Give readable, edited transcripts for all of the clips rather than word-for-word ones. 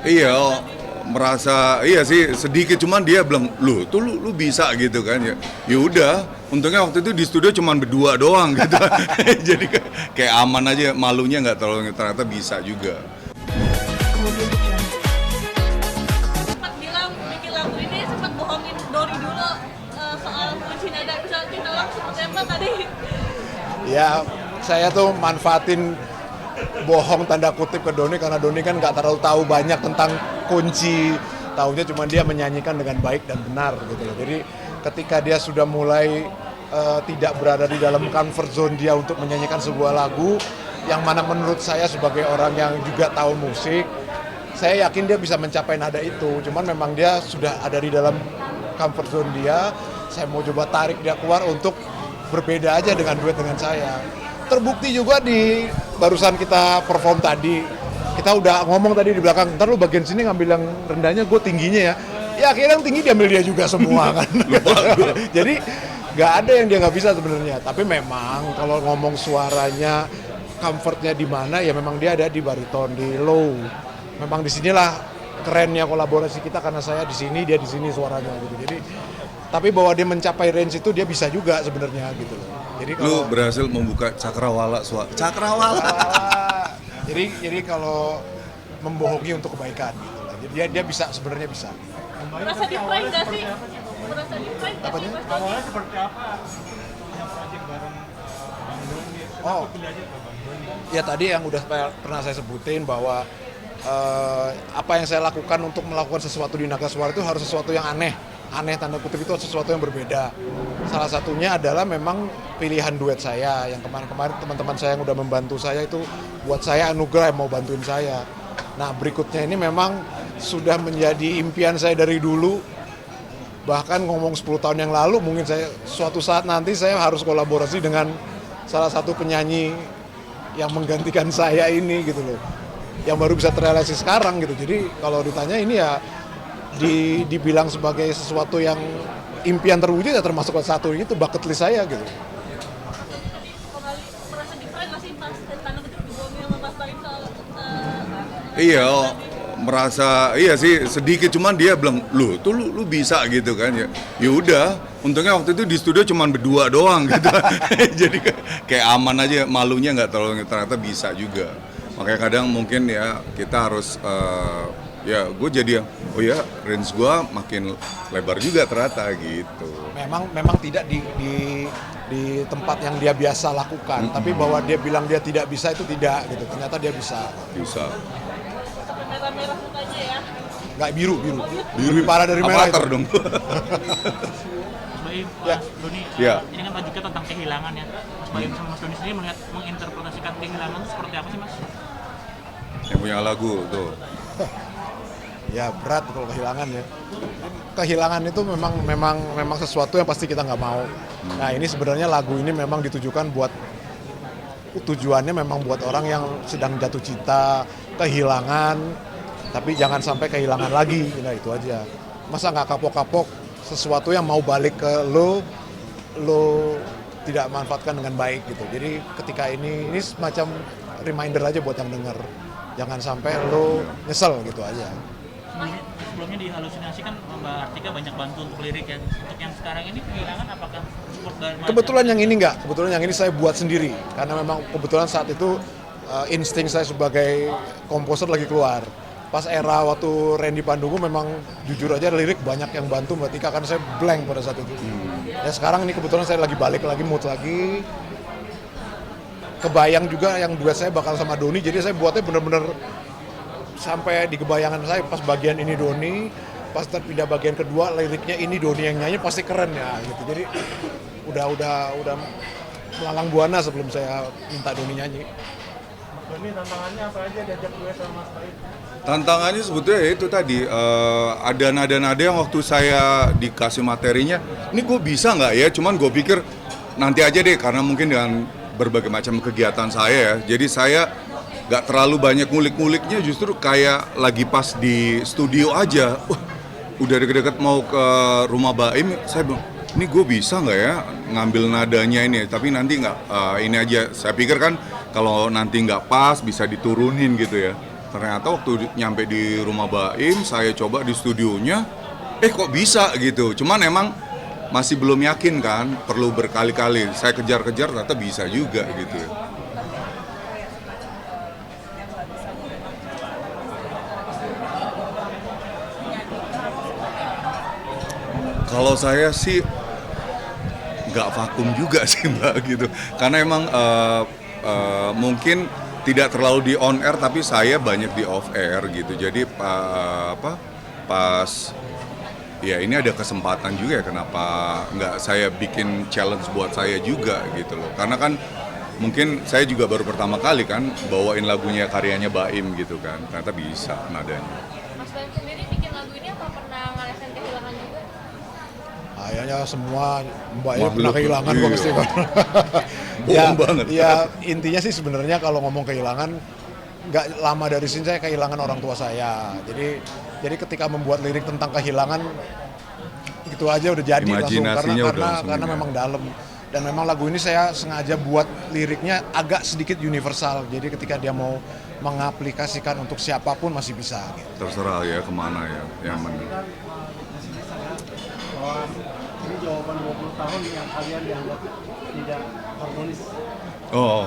Iya, merasa iya sih sedikit, cuman dia bilang lu bisa gitu kan ya. Ya udah, untungnya waktu itu di studio cuman berdua doang gitu. Jadi kayak aman aja, malunya nggak terlalu, ternyata bisa juga. Sempat bilang bikin lagu ini sempat bohongin Dori dulu soal kunci nada, bisa kita langsung seperti apa tadi? Ya, saya tuh manfaatin bohong tanda kutip ke Doni karena Doni kan nggak terlalu tahu banyak tentang kunci, tahunya cuma dia menyanyikan dengan baik dan benar gitu loh. Jadi ketika dia sudah mulai tidak berada di dalam comfort zone dia untuk menyanyikan sebuah lagu yang mana menurut saya sebagai orang yang juga tahu musik, saya yakin dia bisa mencapai nada itu. Cuman memang dia sudah ada di dalam comfort zone dia. Saya mau coba tarik dia keluar untuk berbeda aja dengan duet dengan saya. Terbukti juga di barusan kita perform tadi. Kita udah ngomong tadi di belakang, ntar lu bagian sini ngambil yang rendahnya, gue tingginya ya. Ya akhirnya yang tinggi diambil dia juga semua kan. Jadi nggak ada yang dia nggak bisa sebenarnya. Tapi memang kalau ngomong suaranya, comfortnya di mana, ya memang dia ada di bariton, di low. Memang disinilah kerennya kolaborasi kita karena saya di sini, dia di sini suaranya gitu. Jadi tapi bahwa dia mencapai range itu dia bisa juga sebenarnya gitu loh. Jadi Lu berhasil membuka cakrawala suara. Cakrawala. jadi kalau membohongi untuk kebaikan gitu lah. Jadi dia bisa sebenarnya bisa. Merasa di prank nggak sih? Merasa di prank nggak sih Mas Doni? Awalnya seperti apa yang project bareng Bang Doni? Oh. Pilih aja ke Bang Doni. Ya tadi yang udah pernah saya sebutin bahwa apa yang saya lakukan untuk melakukan sesuatu di Naga Suara itu harus sesuatu yang aneh tanda kutip, itu sesuatu yang berbeda. Salah satunya adalah memang pilihan duet saya yang kemarin-kemarin teman-teman saya yang udah membantu saya itu buat saya anugerah yang mau bantuin saya. Nah berikutnya ini memang sudah menjadi impian saya dari dulu, bahkan ngomong 10 tahun yang lalu mungkin saya suatu saat nanti saya harus kolaborasi dengan salah satu penyanyi yang menggantikan saya ini gitu loh, yang baru bisa terrealisasi sekarang gitu. Jadi kalau ditanya ini ya dibilang sebagai sesuatu yang impian terwujud ya termasuk satu itu bucket list saya gitu. Tadi kembali merasa di prank nggak sih Mas? Tanda kutip dibohongin sama Mas Baim soal Iya, merasa iya sih sedikit, cuman dia bilang lu bisa gitu kan ya. Ya udah, untungnya waktu itu di studio cuman berdua doang gitu. Jadi kayak aman aja, malunya nggak terlalu, ternyata bisa juga. Makanya kadang mungkin ya kita harus ya gue jadi oh ya range gue makin lebar juga ternyata gitu. Memang tidak di tempat yang dia biasa lakukan, tapi bahwa dia bilang dia tidak bisa itu tidak gitu. Ternyata dia bisa. Bisa. sampai merah-merah mukanya ya. Nggak biru. Lebih parah dari merah Avatar itu. dong. Mas Baim, Ya. Mas Doni, Ya. ini kan tajuknya tentang kehilangan ya. Mas Baim sama Mas Doni sendiri melihat menginterpretasikan kehilangan itu seperti apa sih Mas? Yang punya lagu tuh. Ya berat kalau kehilangan ya. Kehilangan itu memang sesuatu yang pasti kita nggak mau. Nah ini sebenarnya lagu ini memang ditujukan buat tujuannya memang buat orang yang sedang jatuh cinta, kehilangan, tapi jangan sampai kehilangan lagi. Nah itu aja. Masa nggak kapok-kapok sesuatu yang mau balik ke lo tidak manfaatkan dengan baik gitu. Jadi ketika ini semacam reminder aja buat yang denger. Jangan sampai lo nyesel gitu aja. Sebelumnya di halusinasi kan Mbak Artika banyak bantu untuk lirik ya. Untuk yang sekarang ini kehilangan apakah support dari Mas? Kebetulan yang ini enggak, kebetulan yang ini saya buat sendiri karena memang kebetulan saat itu insting saya sebagai komposer lagi keluar. Pas era waktu Randy Pandungu memang jujur aja lirik banyak yang bantu Mbak Tika karena saya blank pada saat itu. Ya sekarang ini kebetulan saya lagi balik lagi mood lagi. Kebayang juga yang duet saya bakal sama Doni, jadi saya buatnya bener-bener sampai di kebayangan saya pas bagian ini Doni, pas terpindah bagian kedua liriknya ini Doni yang nyanyi pasti keren ya gitu. Jadi udah melalang buana sebelum saya minta Doni nyanyi. Mas Doni tantangannya apa aja diajak duet sama Mas Baim? Tantangannya sebetulnya ya itu tadi ada nada-nada yang waktu saya dikasih materinya, ini gue bisa nggak ya? Cuman gue pikir nanti aja deh karena mungkin dengan berbagai macam kegiatan saya ya, jadi saya nggak terlalu banyak ngulik-nguliknya, justru kayak lagi pas di studio aja, udah deket-deket mau ke rumah Baim, saya bilang, ini gue bisa nggak ya ngambil nadanya ini, tapi nanti nggak, ini aja, saya pikir kan kalau nanti nggak pas bisa diturunin gitu ya. Ternyata waktu nyampe di rumah Baim, saya coba di studionya, kok bisa gitu. Cuman emang masih belum yakin kan, perlu berkali-kali. Saya kejar-kejar ternyata bisa juga gitu. Kalau saya sih nggak vakum juga sih Mbak gitu, karena emang mungkin tidak terlalu di on air tapi saya banyak di off air gitu. Jadi pas ya ini ada kesempatan juga ya, kenapa nggak saya bikin challenge buat saya juga gitu loh, karena kan mungkin saya juga baru pertama kali kan bawain lagunya karyanya Baim gitu kan, ternyata bisa nadanya. Mas Baim sendiri bikin lagu ini apa pernah ngerasain kehilangan juga? Kayaknya semua mbaknya Makhluk, pernah kehilangan kok iya. pasti. Bohong banget. Ya intinya sih sebenarnya kalau ngomong kehilangan, nggak lama dari sini saya kehilangan orang tua saya. Jadi ketika membuat lirik tentang kehilangan, itu aja udah jadi langsung Imajinasinya udah langsung karena ini. memang dalam. Dan memang lagu ini saya sengaja buat liriknya agak sedikit universal. Jadi ketika dia mau mengaplikasikan untuk siapapun masih bisa. Gitu. Terserah ya kemana ya, yang mana. Bahwa ini jawaban 20 tahun yang kalian dianggap tidak harmonis. Oh,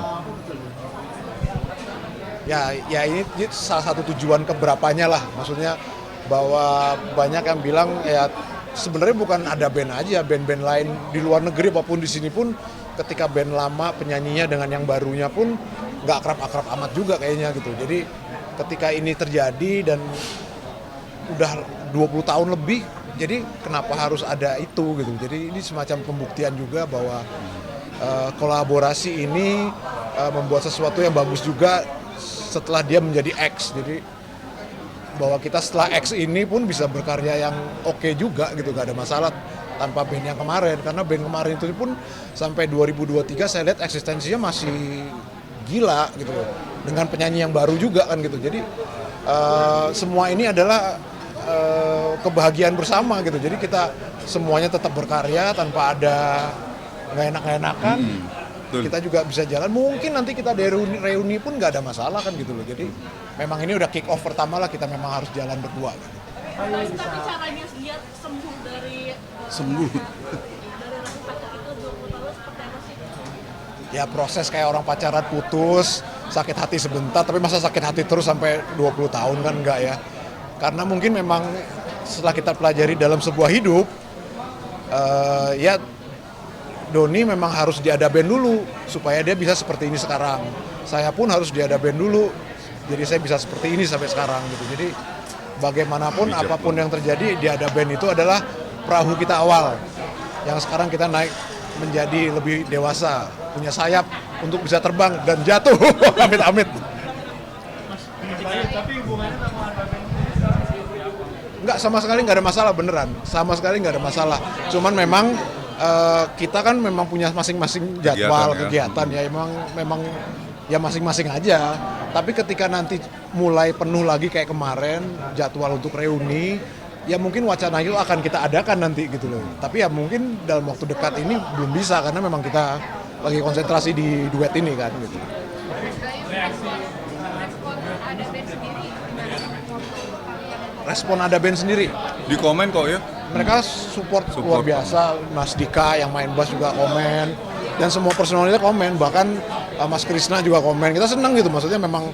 Ya ini salah satu tujuan keberapanya lah, maksudnya bahwa banyak yang bilang ya sebenarnya bukan ada band aja, band-band lain di luar negeri maupun di sini pun ketika band lama penyanyinya dengan yang barunya pun nggak akrab-akrab amat juga kayaknya gitu. Jadi ketika ini terjadi dan udah 20 tahun lebih, jadi kenapa harus ada itu gitu. Jadi ini semacam pembuktian juga bahwa kolaborasi ini membuat sesuatu yang bagus juga setelah dia menjadi X. Jadi bahwa kita setelah X ini pun bisa berkarya yang oke juga gitu, gak ada masalah tanpa band yang kemarin, karena band kemarin itu pun sampai 2023 saya lihat eksistensinya masih gila gitu loh, dengan penyanyi yang baru juga kan gitu. Jadi semua ini adalah kebahagiaan bersama gitu. Jadi kita semuanya tetap berkarya tanpa ada nggak enak-enakan. betul. Kita juga bisa jalan. Mungkin nanti kita reuni pun nggak ada masalah kan gitu loh. Jadi memang ini udah kick off pertama lah, kita memang harus jalan berdua. Gitu. Tapi caranya dia sembuh dari Sembuh. dari rasa sakit itu 20 tahun seperti apa sih? Ya proses kayak orang pacaran putus, sakit hati sebentar, tapi masa sakit hati terus sampai 20 tahun kan enggak ya. Karena mungkin memang setelah kita pelajari dalam sebuah hidup, ya Doni memang harus diadaben dulu supaya dia bisa seperti ini sekarang. Saya pun harus diadaben dulu, jadi saya bisa seperti ini sampai sekarang gitu. Jadi bagaimanapun Bijak apapun yang terjadi, diadaben itu adalah perahu kita awal. Yang sekarang kita naik menjadi lebih dewasa, punya sayap untuk bisa terbang dan jatuh. Amit-amit. Tapi hubungannya sama band Enggak, sama sekali nggak ada masalah, beneran. Sama sekali nggak ada masalah. Cuman memang kita kan memang punya masing-masing jadwal kegiatan ya, memang ya masing-masing aja. Tapi ketika nanti mulai penuh lagi kayak kemarin jadwal untuk reuni, ya mungkin wacana itu akan kita adakan nanti gitu loh. Tapi ya mungkin dalam waktu dekat ini belum bisa karena memang kita lagi konsentrasi di duet ini kan gitu. Respon ada band sendiri. Di komen kok ya. Mereka support luar biasa. Mas Dika yang main bass juga komen, dan semua personilnya komen, bahkan Mas Krisna juga komen. Kita senang gitu, maksudnya memang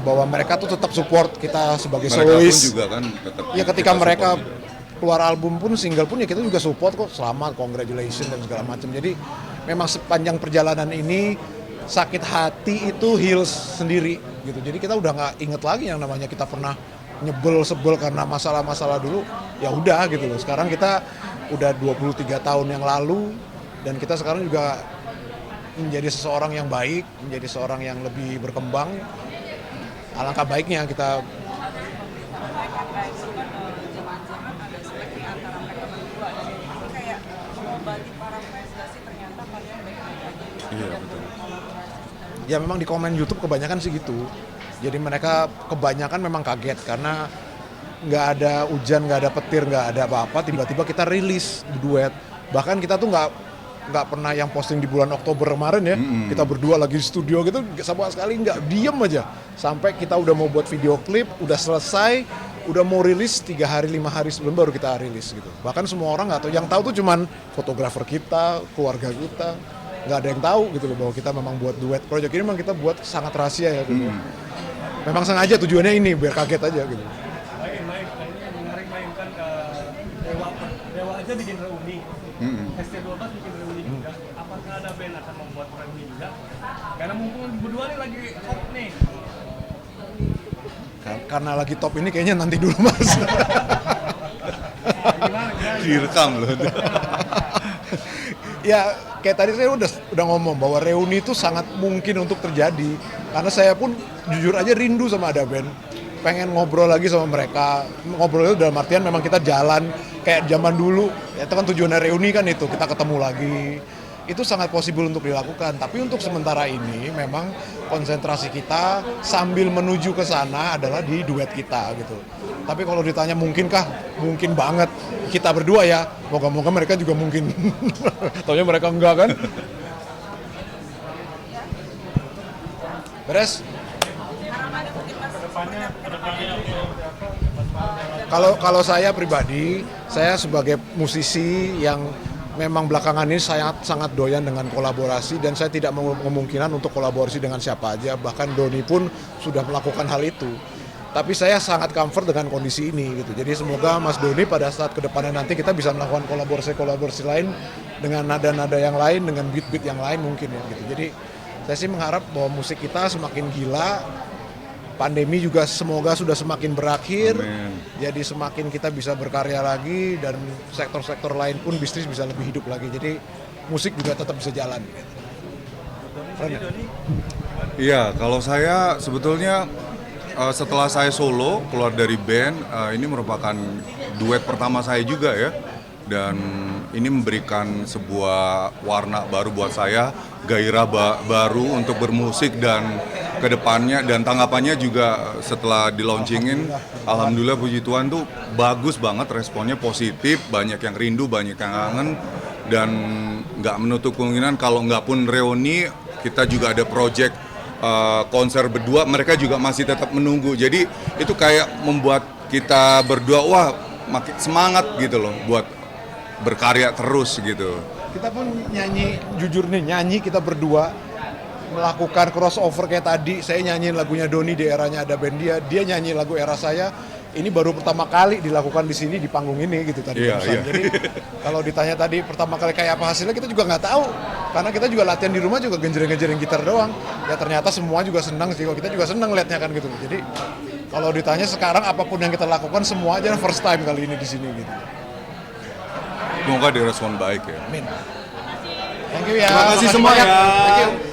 bahwa mereka tuh tetap support kita sebagai Mereka pun solois. juga kan tetap Ya ketika kita mereka support. keluar album pun, single pun ya kita juga support kok, selamat, congratulations dan segala macam. Jadi memang sepanjang perjalanan ini sakit hati itu heals sendiri gitu. Jadi kita udah nggak inget lagi yang namanya kita pernah sebel karena masalah-masalah dulu. Ya udah gitu loh. Sekarang kita udah 23 tahun yang lalu dan kita sekarang juga menjadi seseorang yang baik, menjadi seorang yang lebih berkembang. Alangkah baiknya kita Iya betul. ya memang di komen YouTube kebanyakan sih gitu. Jadi mereka kebanyakan memang kaget karena nggak ada hujan, nggak ada petir, nggak ada apa-apa, tiba-tiba kita rilis duet. Bahkan kita tuh nggak nggak pernah yang posting di bulan Oktober kemarin ya. Kita berdua lagi di studio gitu, sama sekali nggak diem aja. Sampai kita udah mau buat video klip, udah selesai, udah mau rilis 3 hari 5 hari sebelum baru kita rilis gitu. Bahkan semua orang nggak tahu, yang tahu tuh cuman fotografer kita, keluarga kita, nggak ada yang tahu gitu loh bahwa kita memang buat duet project ini. Memang kita buat sangat rahasia ya gitu. Memang sengaja tujuannya ini biar kaget aja gitu. Main kayaknya menarik mainkan ke Dewa. Dewa aja bikin reuni. ST12 bikin reuni juga. Apakah ada band akan membuat reuni juga? Karena mumpung berdua nih lagi top nih. Karena lagi top ini kayaknya nanti dulu Mas. Direkam loh. Ya kayak tadi saya udah ngomong bahwa reuni itu sangat mungkin untuk terjadi. Karena saya pun jujur aja rindu sama Ada Band. Pengen ngobrol lagi sama mereka. Ngobrol itu dalam artian memang kita jalan kayak zaman dulu. Ya, itu kan tujuannya reuni kan itu, kita ketemu lagi. Itu sangat possible untuk dilakukan. Tapi untuk sementara ini memang konsentrasi kita sambil menuju ke sana adalah di duet kita gitu. Tapi kalau ditanya mungkinkah? Mungkin banget. Kita berdua ya. Moga-moga mereka juga mungkin. Taunya mereka enggak kan? Beres? Kalau saya pribadi, saya sebagai musisi yang memang belakangan ini saya sangat doyan dengan kolaborasi dan saya tidak memungkinkan untuk kolaborasi dengan siapa aja, bahkan Doni pun sudah melakukan hal itu. Tapi saya sangat comfort dengan kondisi ini gitu. Jadi semoga Mas Doni pada saat kedepannya nanti kita bisa melakukan kolaborasi lain dengan nada-nada yang lain, dengan beat-beat yang lain mungkin ya gitu. Jadi saya sih mengharap bahwa musik kita semakin gila, pandemi juga semoga sudah semakin berakhir. Amin. Jadi semakin kita bisa berkarya lagi dan sektor-sektor lain pun bisnis bisa lebih hidup lagi. Jadi musik juga tetap bisa jalan. Iya, kalau saya sebetulnya setelah saya solo keluar dari band, ini merupakan duet pertama saya juga ya. Dan ini memberikan sebuah warna baru buat saya, gairah baru untuk bermusik dan kedepannya, dan tanggapannya juga setelah di launchingin, alhamdulillah puji Tuhan tuh bagus banget, responnya positif, banyak yang rindu, banyak yang kangen, dan nggak menutup kemungkinan kalau nggak pun reuni, kita juga ada project konser berdua, mereka juga masih tetap menunggu. Jadi itu kayak membuat kita berdua, wah makin semangat gitu loh buat berkarya terus gitu. Kita pun nyanyi, jujur nih, nyanyi kita berdua melakukan crossover kayak tadi. Saya nyanyiin lagunya Doni di eranya Ada Band dia nyanyi lagu era saya. Ini baru pertama kali dilakukan di sini di panggung ini gitu tadi. Iya. Jadi kalau ditanya tadi pertama kali kayak apa hasilnya, kita juga nggak tahu. Karena kita juga latihan di rumah juga genjreng-genjreng gitar doang. Ya ternyata semua juga senang sih, kita juga senang liatnya kan gitu. Jadi kalau ditanya sekarang apapun yang kita lakukan semua aja first time kali ini di sini gitu. Semoga direspon baik ya. Amin. Thank you ya. Terima kasih semua ya. Thank you.